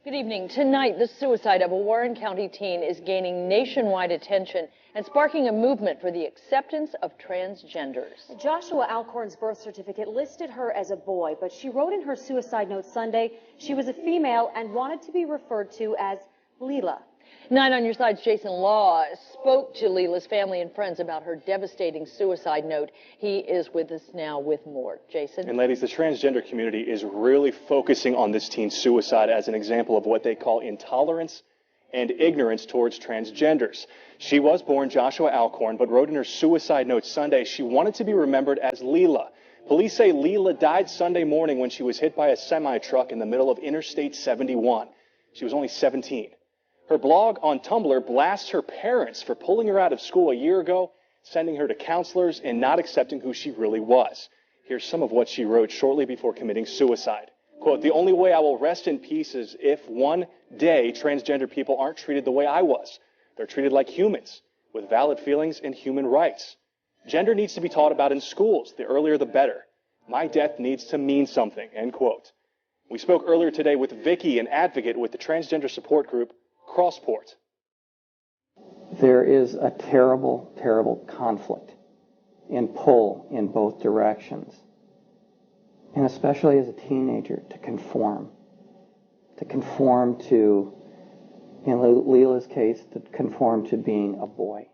Good evening. Tonight, the suicide of a Warren County teen is gaining nationwide attention and sparking a movement for the acceptance of transgenders. Joshua Alcorn's birth certificate listed her as a boy, but she wrote in her suicide note Sunday she was a female and wanted to be referred to as Leela. 9 on Your Side's Jason Law spoke to Leela's family and friends about her devastating suicide note. He is with us now with more. Jason? And ladies, the transgender community is really focusing on this teen's suicide as an example of what they call intolerance and ignorance towards transgenders. She was born Joshua Alcorn, but wrote in her suicide note Sunday she wanted to be remembered as Leela. Police say Leela died Sunday morning when she was hit by a semi-truck in the middle of Interstate 71. She was only 17. Her blog on Tumblr blasts her parents for pulling her out of school a year ago, sending her to counselors, and not accepting who she really was. Here's some of what she wrote shortly before committing suicide. Quote, "The only way I will rest in peace is if one day transgender people aren't treated the way I was. They're treated like humans, with valid feelings and human rights. Gender needs to be taught about in schools. The earlier the better. My death needs to mean something," end quote. We spoke earlier today with Vicky, an advocate with the transgender support group Crossport. There is a terrible, terrible conflict and pull in both directions. And especially as a teenager, to conform to, in Leela's case, to conform to being a boy.